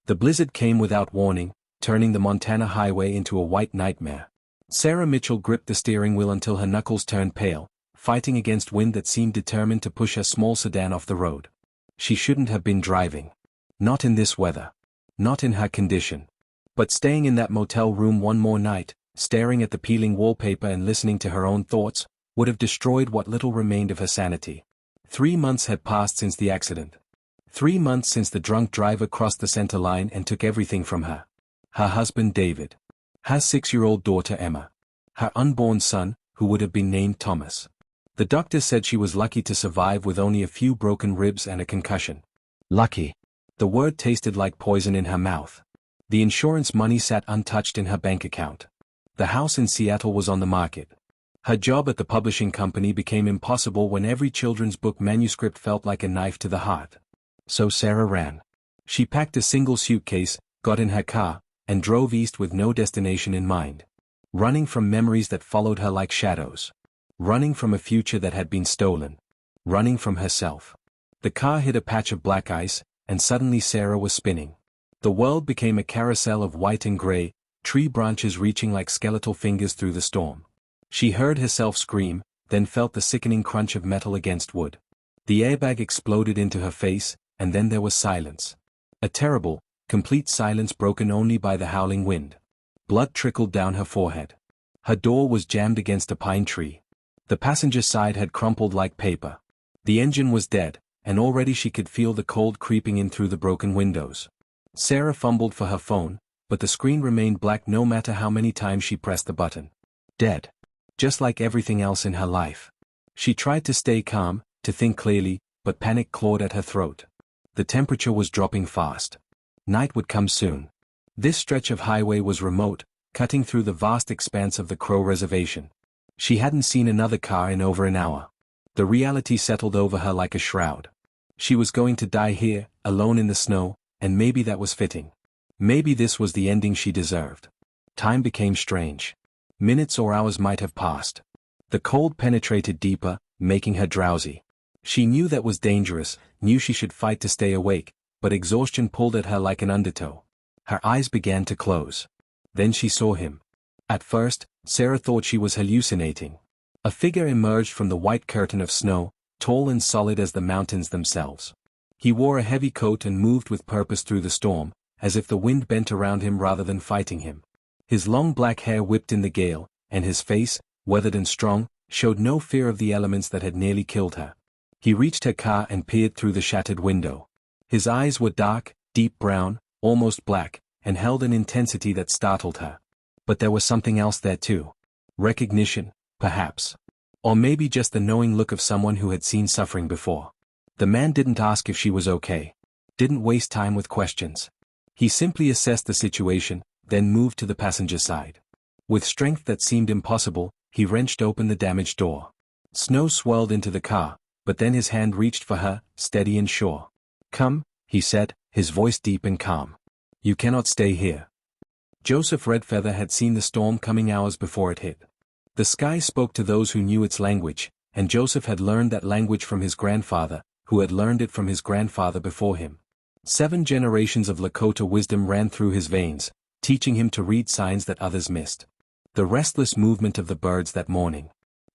The blizzard came without warning, turning the Montana highway into a white nightmare. Sarah Mitchell gripped the steering wheel until her knuckles turned pale, fighting against wind that seemed determined to push her small sedan off the road. She shouldn't have been driving. Not in this weather. Not in her condition. But staying in that motel room one more night, staring at the peeling wallpaper and listening to her own thoughts, would have destroyed what little remained of her sanity. 3 months had passed since the accident. 3 months since the drunk driver crossed the center line and took everything from her. Her husband David. Her 6-year-old daughter Emma. Her unborn son, who would have been named Thomas. The doctor said she was lucky to survive with only a few broken ribs and a concussion. Lucky. The word tasted like poison in her mouth. The insurance money sat untouched in her bank account. The house in Seattle was on the market. Her job at the publishing company became impossible when every children's book manuscript felt like a knife to the heart. So Sarah ran. She packed a single suitcase, got in her car, and drove east with no destination in mind. Running from memories that followed her like shadows. Running from a future that had been stolen. Running from herself. The car hit a patch of black ice, and suddenly Sarah was spinning. The world became a carousel of white and gray, tree branches reaching like skeletal fingers through the storm. She heard herself scream, then felt the sickening crunch of metal against wood. The airbag exploded into her face, and then there was silence. A terrible, complete silence broken only by the howling wind. Blood trickled down her forehead. Her door was jammed against a pine tree. The passenger side had crumpled like paper. The engine was dead, and already she could feel the cold creeping in through the broken windows. Sarah fumbled for her phone, but the screen remained black no matter how many times she pressed the button. Dead. Just like everything else in her life. She tried to stay calm, to think clearly, but panic clawed at her throat. The temperature was dropping fast. Night would come soon. This stretch of highway was remote, cutting through the vast expanse of the Crow Reservation. She hadn't seen another car in over an hour. The reality settled over her like a shroud. She was going to die here, alone in the snow, and maybe that was fitting. Maybe this was the ending she deserved. Time became strange. Minutes or hours might have passed. The cold penetrated deeper, making her drowsy. She knew that was dangerous, knew she should fight to stay awake, but exhaustion pulled at her like an undertow. Her eyes began to close. Then she saw him. At first, Sarah thought she was hallucinating. A figure emerged from the white curtain of snow, tall and solid as the mountains themselves. He wore a heavy coat and moved with purpose through the storm, as if the wind bent around him rather than fighting him. His long black hair whipped in the gale, and his face, weathered and strong, showed no fear of the elements that had nearly killed her. He reached her car and peered through the shattered window. His eyes were dark, deep brown, almost black, and held an intensity that startled her. But there was something else there too. Recognition, perhaps. Or maybe just the knowing look of someone who had seen suffering before. The man didn't ask if she was okay. Didn't waste time with questions. He simply assessed the situation, then moved to the passenger side. With strength that seemed impossible, he wrenched open the damaged door. Snow swirled into the car, but then his hand reached for her, steady and sure. "Come," he said, his voice deep and calm. "You cannot stay here." Joseph Redfeather had seen the storm coming hours before it hit. The sky spoke to those who knew its language, and Joseph had learned that language from his grandfather, who had learned it from his grandfather before him. 7 generations of Lakota wisdom ran through his veins, teaching him to read signs that others missed. The restless movement of the birds that morning.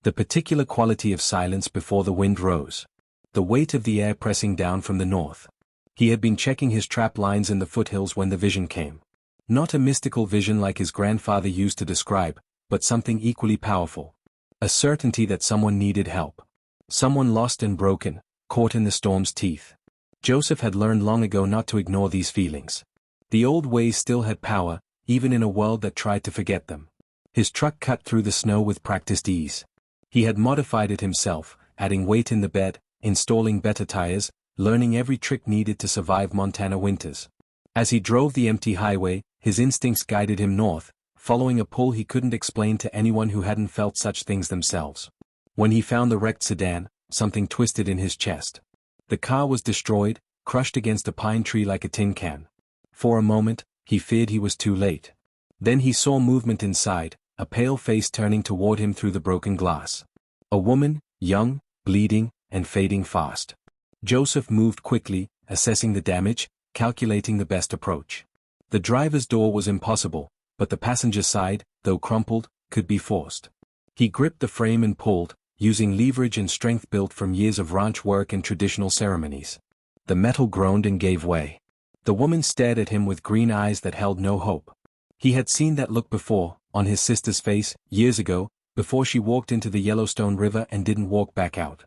The particular quality of silence before the wind rose. The weight of the air pressing down from the north. He had been checking his trap lines in the foothills when the vision came. Not a mystical vision like his grandfather used to describe, but something equally powerful. A certainty that someone needed help. Someone lost and broken, caught in the storm's teeth. Joseph had learned long ago not to ignore these feelings. The old ways still had power, even in a world that tried to forget them. His truck cut through the snow with practiced ease. He had modified it himself, adding weight in the bed, installing better tires, learning every trick needed to survive Montana winters. As he drove the empty highway, his instincts guided him north, following a pull he couldn't explain to anyone who hadn't felt such things themselves. When he found the wrecked sedan, something twisted in his chest. The car was destroyed, crushed against a pine tree like a tin can. For a moment, he feared he was too late. Then he saw movement inside, a pale face turning toward him through the broken glass. A woman, young, bleeding, and fading fast. Joseph moved quickly, assessing the damage, calculating the best approach. The driver's door was impossible, but the passenger side, though crumpled, could be forced. He gripped the frame and pulled, using leverage and strength built from years of ranch work and traditional ceremonies. The metal groaned and gave way. The woman stared at him with green eyes that held no hope. He had seen that look before, on his sister's face, years ago, before she walked into the Yellowstone River and didn't walk back out.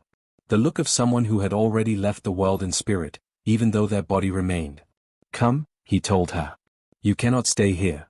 The look of someone who had already left the world in spirit, even though their body remained. "Come," he told her. "You cannot stay here."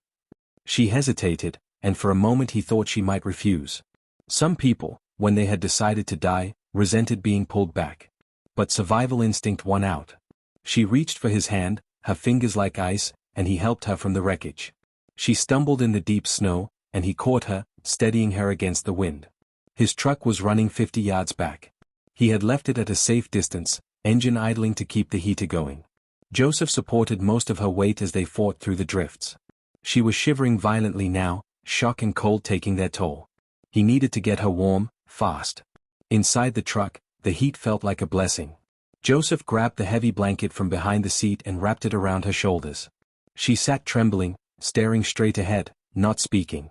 She hesitated, and for a moment he thought she might refuse. Some people, when they had decided to die, resented being pulled back. But survival instinct won out. She reached for his hand, her fingers like ice, and he helped her from the wreckage. She stumbled in the deep snow, and he caught her, steadying her against the wind. His truck was running 50 yards back. He had left it at a safe distance, engine idling to keep the heater going. Joseph supported most of her weight as they fought through the drifts. She was shivering violently now, shock and cold taking their toll. He needed to get her warm, fast. Inside the truck, the heat felt like a blessing. Joseph grabbed the heavy blanket from behind the seat and wrapped it around her shoulders. She sat trembling, staring straight ahead, not speaking.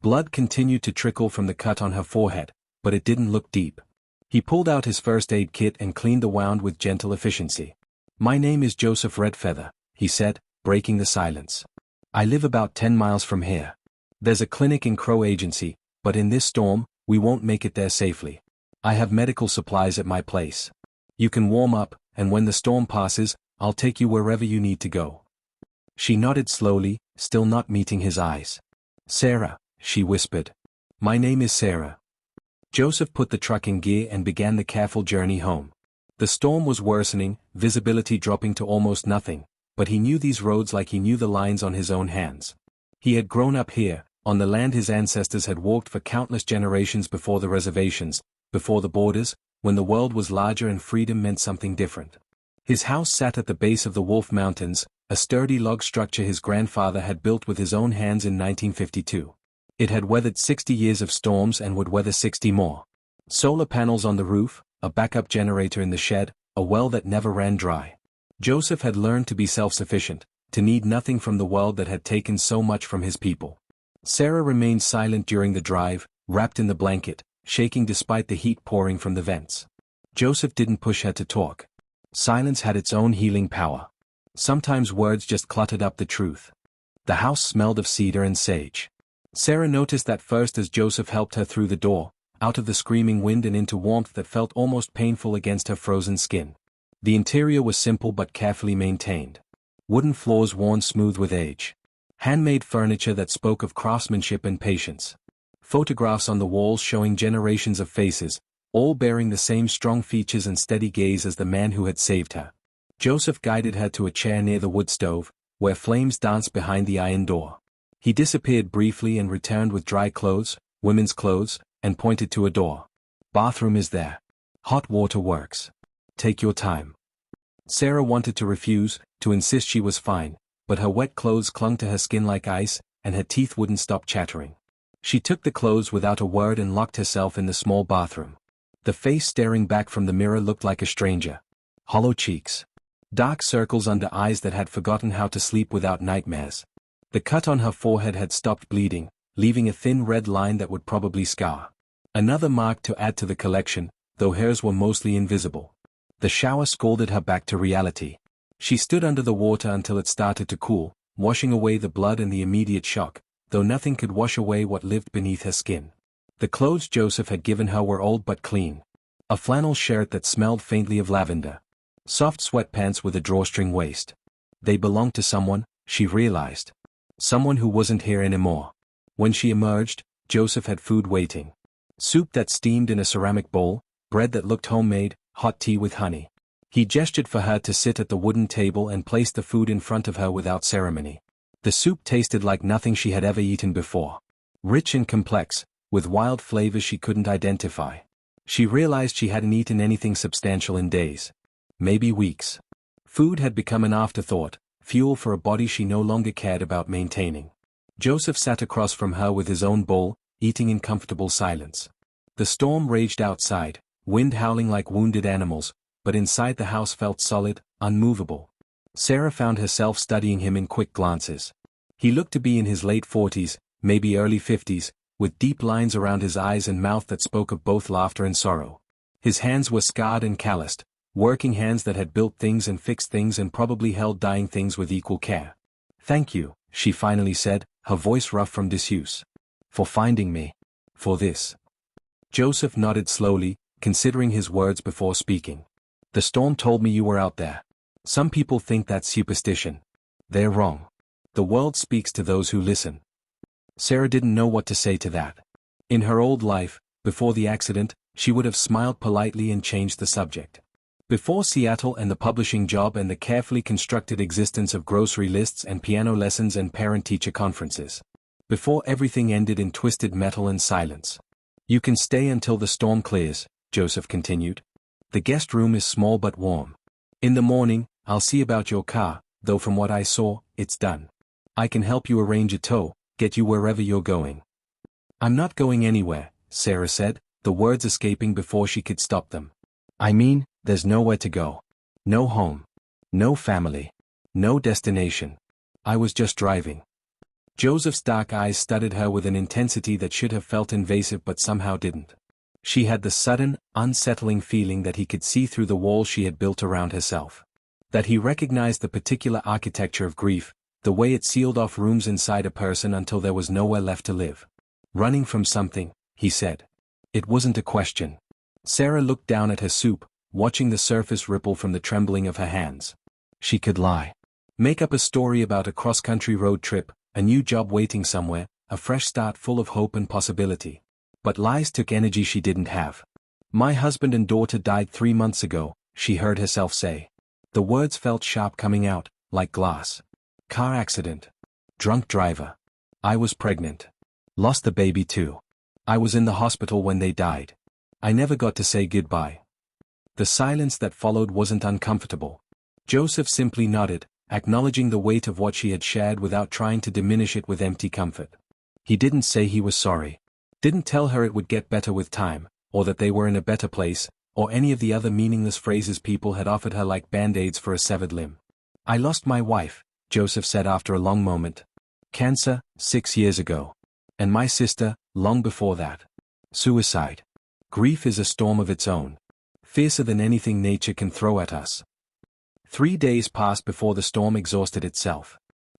Blood continued to trickle from the cut on her forehead, but it didn't look deep. He pulled out his first aid kit and cleaned the wound with gentle efficiency. "My name is Joseph Redfeather," he said, breaking the silence. "I live about 10 miles from here. There's a clinic in Crow Agency, but in this storm, we won't make it there safely. I have medical supplies at my place. You can warm up, and when the storm passes, I'll take you wherever you need to go." She nodded slowly, still not meeting his eyes. "Sarah," she whispered. "My name is Sarah." Joseph put the truck in gear and began the careful journey home. The storm was worsening, visibility dropping to almost nothing, but he knew these roads like he knew the lines on his own hands. He had grown up here, on the land his ancestors had walked for countless generations before the reservations, before the borders, when the world was larger and freedom meant something different. His house sat at the base of the Wolf Mountains, a sturdy log structure his grandfather had built with his own hands in 1952. It had weathered 60 years of storms and would weather 60 more. Solar panels on the roof, a backup generator in the shed, a well that never ran dry. Joseph had learned to be self-sufficient, to need nothing from the world that had taken so much from his people. Sarah remained silent during the drive, wrapped in the blanket, shaking despite the heat pouring from the vents. Joseph didn't push her to talk. Silence had its own healing power. Sometimes words just cluttered up the truth. The house smelled of cedar and sage. Sarah noticed that first as Joseph helped her through the door, out of the screaming wind and into warmth that felt almost painful against her frozen skin. The interior was simple but carefully maintained. Wooden floors worn smooth with age. Handmade furniture that spoke of craftsmanship and patience. Photographs on the walls showing generations of faces, all bearing the same strong features and steady gaze as the man who had saved her. Joseph guided her to a chair near the wood stove, where flames danced behind the iron door. He disappeared briefly and returned with dry clothes, women's clothes, and pointed to a door. "Bathroom is there. Hot water works. Take your time." Sarah wanted to refuse, to insist she was fine, but her wet clothes clung to her skin like ice, and her teeth wouldn't stop chattering. She took the clothes without a word and locked herself in the small bathroom. The face staring back from the mirror looked like a stranger. Hollow cheeks. Dark circles under eyes that had forgotten how to sleep without nightmares. The cut on her forehead had stopped bleeding, leaving a thin red line that would probably scar. Another mark to add to the collection, though hers were mostly invisible. The shower scalded her back to reality. She stood under the water until it started to cool, washing away the blood and the immediate shock, though nothing could wash away what lived beneath her skin. The clothes Joseph had given her were old but clean. A flannel shirt that smelled faintly of lavender. Soft sweatpants with a drawstring waist. They belonged to someone, she realized. Someone who wasn't here anymore. When she emerged, Joseph had food waiting. Soup that steamed in a ceramic bowl, bread that looked homemade, hot tea with honey. He gestured for her to sit at the wooden table and placed the food in front of her without ceremony. The soup tasted like nothing she had ever eaten before. Rich and complex, with wild flavors she couldn't identify. She realized she hadn't eaten anything substantial in days. Maybe weeks. Food had become an afterthought, fuel for a body she no longer cared about maintaining. Joseph sat across from her with his own bowl, eating in comfortable silence. The storm raged outside, wind howling like wounded animals, but inside the house felt solid, unmovable. Sarah found herself studying him in quick glances. He looked to be in his late 40s, maybe early 50s, with deep lines around his eyes and mouth that spoke of both laughter and sorrow. His hands were scarred and calloused, working hands that had built things and fixed things and probably held dying things with equal care. "Thank you," she finally said, her voice rough from disuse. "For finding me. For this." Joseph nodded slowly, considering his words before speaking. "The storm told me you were out there. Some people think that's superstition. They're wrong. The world speaks to those who listen." Sarah didn't know what to say to that. In her old life, before the accident, she would have smiled politely and changed the subject. Before Seattle and the publishing job and the carefully constructed existence of grocery lists and piano lessons and parent-teacher conferences. Before everything ended in twisted metal and silence. "You can stay until the storm clears," Joseph continued. "The guest room is small but warm. In the morning, I'll see about your car, though from what I saw, it's done. I can help you arrange a tow, get you wherever you're going." "I'm not going anywhere," Sarah said, the words escaping before she could stop them. "I mean, there's nowhere to go. No home. No family. No destination. I was just driving." Joseph's dark eyes studied her with an intensity that should have felt invasive but somehow didn't. She had the sudden, unsettling feeling that he could see through the walls she had built around herself. That he recognized the particular architecture of grief, the way it sealed off rooms inside a person until there was nowhere left to live. "Running from something," he said. It wasn't a question. Sarah looked down at her soup, watching the surface ripple from the trembling of her hands. She could lie. Make up a story about a cross-country road trip, a new job waiting somewhere, a fresh start full of hope and possibility. But lies took energy she didn't have. "My husband and daughter died 3 months ago," she heard herself say. The words felt sharp coming out, like glass. "Car accident. Drunk driver. I was pregnant. Lost the baby too. I was in the hospital when they died. I never got to say goodbye." The silence that followed wasn't uncomfortable. Joseph simply nodded, acknowledging the weight of what she had shared without trying to diminish it with empty comfort. He didn't say he was sorry. Didn't tell her it would get better with time, or that they were in a better place, or any of the other meaningless phrases people had offered her like band-aids for a severed limb. "I lost my wife," Joseph said after a long moment. "Cancer, 6 years ago. And my sister, long before that. Suicide. Grief is a storm of its own. Fiercer than anything nature can throw at us." 3 days passed before the storm exhausted itself.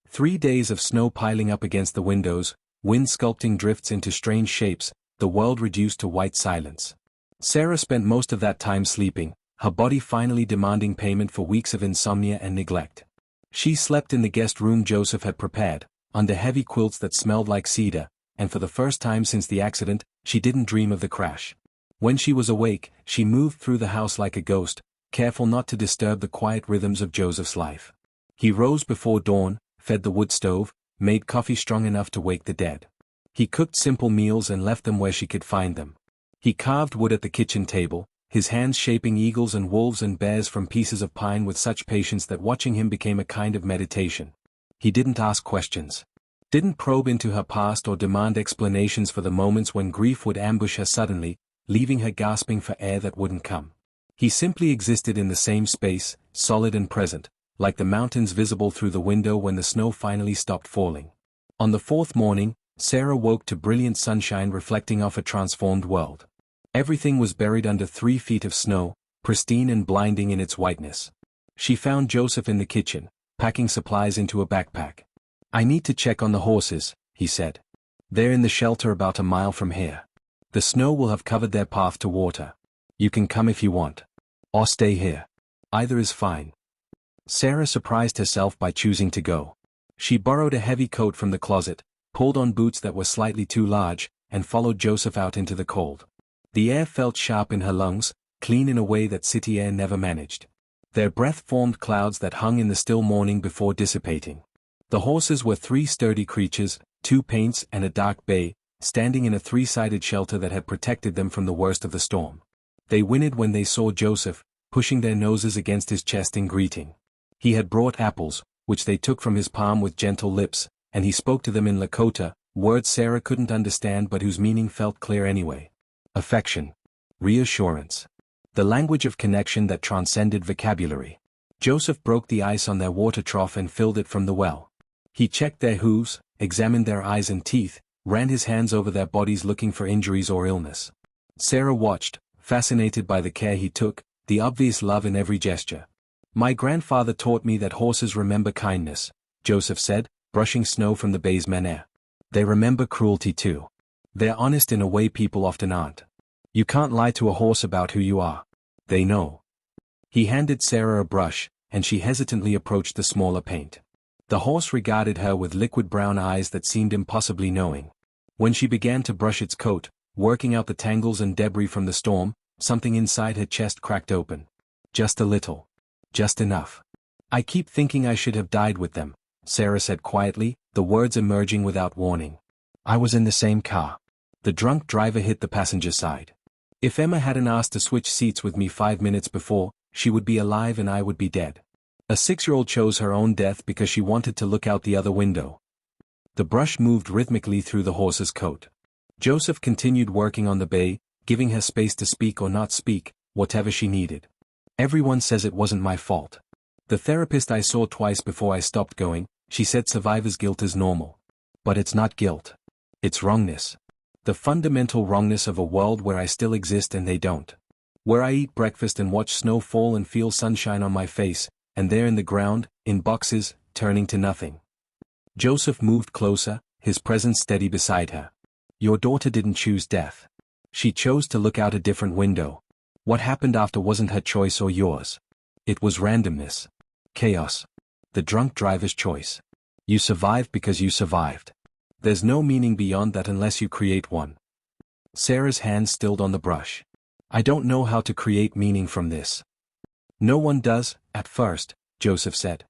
3 days of snow piling up against the windows, wind sculpting drifts into strange shapes, the world reduced to white silence. Sarah spent most of that time sleeping, her body finally demanding payment for weeks of insomnia and neglect. She slept in the guest room Joseph had prepared, under heavy quilts that smelled like cedar, and for the first time since the accident, she didn't dream of the crash. When she was awake, she moved through the house like a ghost, careful not to disturb the quiet rhythms of Joseph's life. He rose before dawn, fed the wood stove, made coffee strong enough to wake the dead. He cooked simple meals and left them where she could find them. He carved wood at the kitchen table, his hands shaping eagles and wolves and bears from pieces of pine with such patience that watching him became a kind of meditation. He didn't ask questions. Didn't probe into her past or demand explanations for the moments when grief would ambush her suddenly, leaving her gasping for air that wouldn't come. He simply existed in the same space, solid and present, like the mountains visible through the window when the snow finally stopped falling. On the 4th morning, Sarah woke to brilliant sunshine reflecting off a transformed world. Everything was buried under 3 feet of snow, pristine and blinding in its whiteness. She found Joseph in the kitchen, packing supplies into a backpack. "I need to check on the horses," he said. "They're in the shelter about a mile from here. The snow will have covered their path to water. You can come if you want. Or stay here. Either is fine." Sarah surprised herself by choosing to go. She borrowed a heavy coat from the closet, pulled on boots that were slightly too large, and followed Joseph out into the cold. The air felt sharp in her lungs, clean in a way that city air never managed. Their breath formed clouds that hung in the still morning before dissipating. The horses were 3 sturdy creatures, 2 paints and a dark bay, standing in a 3-sided shelter that had protected them from the worst of the storm. They whinnied when they saw Joseph, pushing their noses against his chest in greeting. He had brought apples, which they took from his palm with gentle lips, and he spoke to them in Lakota, words Sarah couldn't understand but whose meaning felt clear anyway. Affection. Reassurance. The language of connection that transcended vocabulary. Joseph broke the ice on their water trough and filled it from the well. He checked their hooves, examined their eyes and teeth, ran his hands over their bodies looking for injuries or illness. Sarah watched, fascinated by the care he took, the obvious love in every gesture. "My grandfather taught me that horses remember kindness," Joseph said, brushing snow from the bay's manure. "They remember cruelty too. They're honest in a way people often aren't. You can't lie to a horse about who you are. They know." He handed Sarah a brush, and she hesitantly approached the smaller paint. The horse regarded her with liquid brown eyes that seemed impossibly knowing. When she began to brush its coat, working out the tangles and debris from the storm, something inside her chest cracked open. "Just a little. Just enough. I keep thinking I should have died with them," Sarah said quietly, the words emerging without warning. "I was in the same car. The drunk driver hit the passenger side. If Emma hadn't asked to switch seats with me 5 minutes before, she would be alive and I would be dead. A 6-year-old chose her own death because she wanted to look out the other window." The brush moved rhythmically through the horse's coat. Joseph continued working on the bay, giving her space to speak or not speak, whatever she needed. "Everyone says it wasn't my fault. The therapist I saw twice before I stopped going, she said survivor's guilt is normal. But it's not guilt. It's wrongness. The fundamental wrongness of a world where I still exist and they don't. Where I eat breakfast and watch snow fall and feel sunshine on my face, and they're in the ground, in boxes, turning to nothing." Joseph moved closer, his presence steady beside her. "Your daughter didn't choose death. She chose to look out a different window. What happened after wasn't her choice or yours. It was randomness. Chaos. The drunk driver's choice. You survived because you survived. There's no meaning beyond that unless you create one." Sarah's hands stilled on the brush. "I don't know how to create meaning from this." "No one does, at first," Joseph said.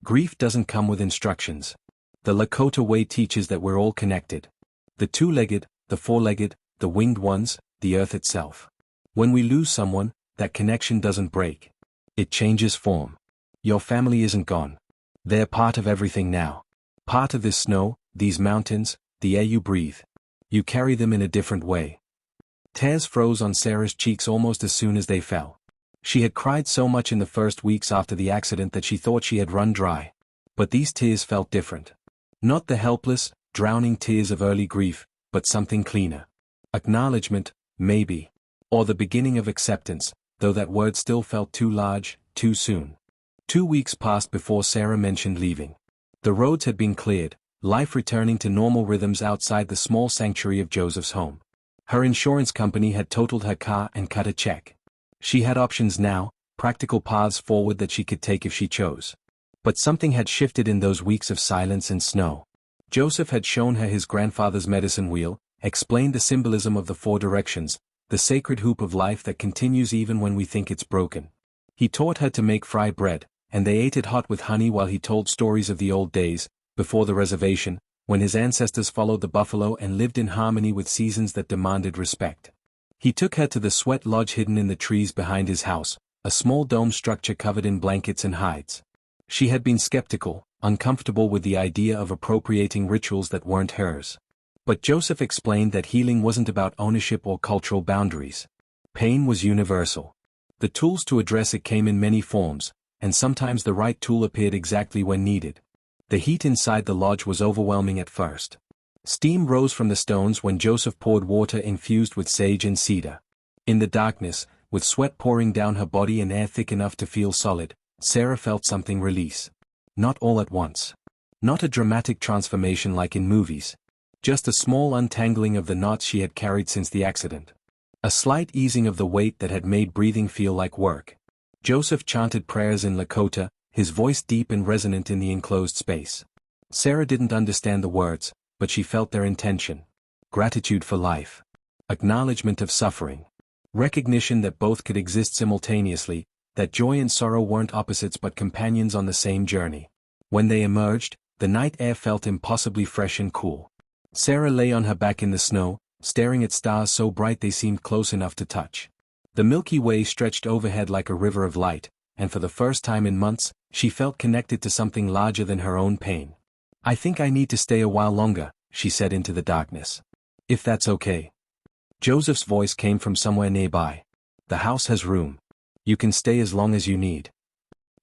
"Grief doesn't come with instructions. The Lakota way teaches that we're all connected. The two-legged, the four-legged, the winged ones, the earth itself. When we lose someone, that connection doesn't break. It changes form. Your family isn't gone. They're part of everything now. Part of this snow, these mountains, the air you breathe. You carry them in a different way." Tears froze on Sarah's cheeks almost as soon as they fell. She had cried so much in the first weeks after the accident that she thought she had run dry. But these tears felt different. Not the helpless, drowning tears of early grief, but something cleaner. Acknowledgement, maybe. Or the beginning of acceptance, though that word still felt too large, too soon. 2 weeks passed before Sarah mentioned leaving. The roads had been cleared, life returning to normal rhythms outside the small sanctuary of Joseph's home. Her insurance company had totaled her car and cut a check. She had options now, practical paths forward that she could take if she chose. But something had shifted in those weeks of silence and snow. Joseph had shown her his grandfather's medicine wheel, explained the symbolism of the 4 directions, the sacred hoop of life that continues even when we think it's broken. He taught her to make fry bread, and they ate it hot with honey while he told stories of the old days, before the reservation, when his ancestors followed the buffalo and lived in harmony with seasons that demanded respect. He took her to the sweat lodge hidden in the trees behind his house, a small dome structure covered in blankets and hides. She had been skeptical, uncomfortable with the idea of appropriating rituals that weren't hers. But Joseph explained that healing wasn't about ownership or cultural boundaries. Pain was universal. The tools to address it came in many forms, and sometimes the right tool appeared exactly when needed. The heat inside the lodge was overwhelming at first. Steam rose from the stones when Joseph poured water infused with sage and cedar. In the darkness, with sweat pouring down her body and air thick enough to feel solid, Sarah felt something release. Not all at once. Not a dramatic transformation like in movies. Just a small untangling of the knots she had carried since the accident. A slight easing of the weight that had made breathing feel like work. Joseph chanted prayers in Lakota, his voice deep and resonant in the enclosed space. Sarah didn't understand the words, but she felt their intention. Gratitude for life. Acknowledgement of suffering. Recognition that both could exist simultaneously, that joy and sorrow weren't opposites but companions on the same journey. When they emerged, the night air felt impossibly fresh and cool. Sarah lay on her back in the snow, staring at stars so bright they seemed close enough to touch. The Milky Way stretched overhead like a river of light, and for the first time in months, she felt connected to something larger than her own pain. "I think I need to stay a while longer," she said into the darkness. "If that's okay." Joseph's voice came from somewhere nearby. "The house has room. You can stay as long as you need."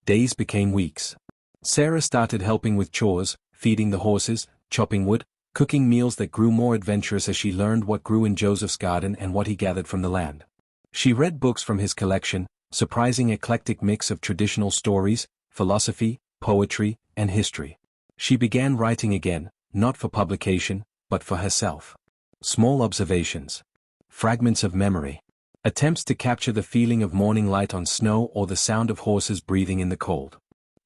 Days became weeks. Sarah started helping with chores, feeding the horses, chopping wood, cooking meals that grew more adventurous as she learned what grew in Joseph's garden and what he gathered from the land. She read books from his collection, surprising eclectic mix of traditional stories, philosophy, poetry, and history. She began writing again, not for publication, but for herself. Small observations. Fragments of memory. Attempts to capture the feeling of morning light on snow or the sound of horses breathing in the cold.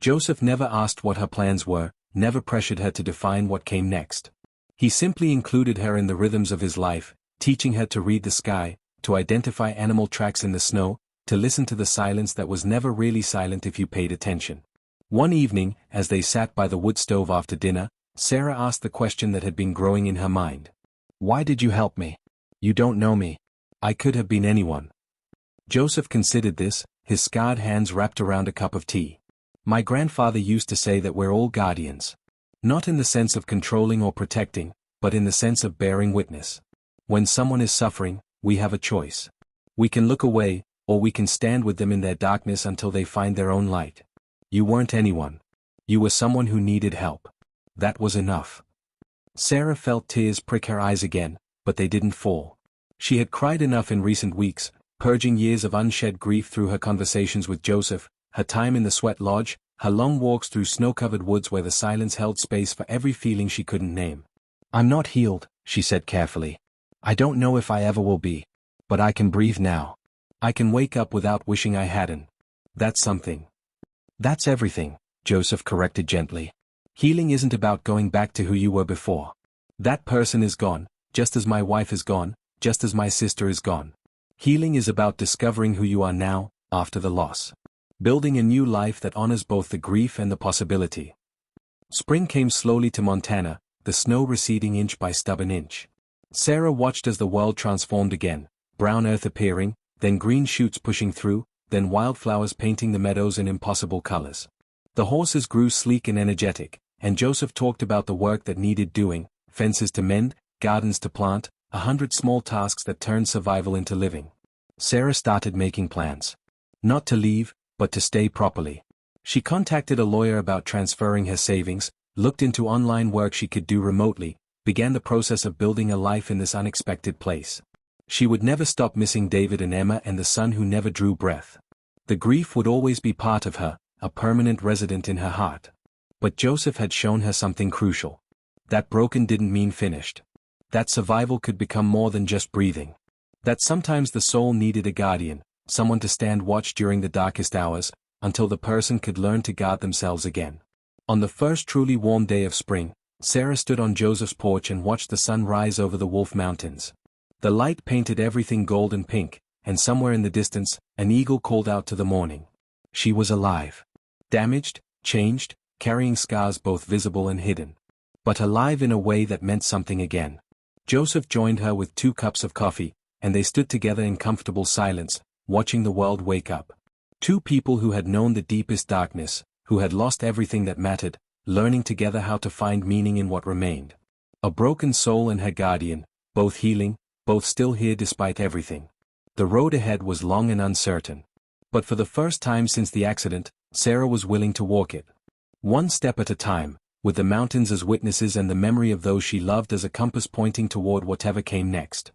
Joseph never asked what her plans were, never pressured her to define what came next. He simply included her in the rhythms of his life, teaching her to read the sky, to identify animal tracks in the snow, to listen to the silence that was never really silent if you paid attention. One evening, as they sat by the wood stove after dinner, Sarah asked the question that had been growing in her mind. "Why did you help me? You don't know me. I could have been anyone." Joseph considered this, his scarred hands wrapped around a cup of tea. "My grandfather used to say that we're all guardians. Not in the sense of controlling or protecting, but in the sense of bearing witness. When someone is suffering, we have a choice. We can look away, or we can stand with them in their darkness until they find their own light. You weren't anyone. You were someone who needed help. That was enough." Sarah felt tears prick her eyes again, but they didn't fall. She had cried enough in recent weeks, purging years of unshed grief through her conversations with Joseph, her time in the sweat lodge, her long walks through snow-covered woods where the silence held space for every feeling she couldn't name. "I'm not healed," she said carefully. "I don't know if I ever will be. But I can breathe now. I can wake up without wishing I hadn't. That's something." "That's everything," Joseph corrected gently. "Healing isn't about going back to who you were before. That person is gone, just as my wife is gone, just as my sister is gone. Healing is about discovering who you are now, after the loss. Building a new life that honors both the grief and the possibility." Spring came slowly to Montana, the snow receding inch by stubborn inch. Sarah watched as the world transformed again, brown earth appearing, then green shoots pushing through, then wildflowers painting the meadows in impossible colors. The horses grew sleek and energetic, and Joseph talked about the work that needed doing, fences to mend, gardens to plant, 100 small tasks that turned survival into living. Sarah started making plans. Not to leave, but to stay properly. She contacted a lawyer about transferring her savings, looked into online work she could do remotely, began the process of building a life in this unexpected place. She would never stop missing David and Emma and the son who never drew breath. The grief would always be part of her, a permanent resident in her heart. But Joseph had shown her something crucial. That broken didn't mean finished. That survival could become more than just breathing. That sometimes the soul needed a guardian, someone to stand watch during the darkest hours, until the person could learn to guard themselves again. On the first truly warm day of spring, Sarah stood on Joseph's porch and watched the sun rise over the Wolf Mountains. The light painted everything gold and pink, and somewhere in the distance, an eagle called out to the morning. She was alive. Damaged, changed, carrying scars both visible and hidden. But alive in a way that meant something again. Joseph joined her with 2 cups of coffee, and they stood together in comfortable silence, watching the world wake up. 2 people who had known the deepest darkness, who had lost everything that mattered, learning together how to find meaning in what remained. A broken soul and her guardian, both healing, both still here despite everything. The road ahead was long and uncertain. But for the first time since the accident, Sarah was willing to walk it. One step at a time, with the mountains as witnesses and the memory of those she loved as a compass pointing toward whatever came next.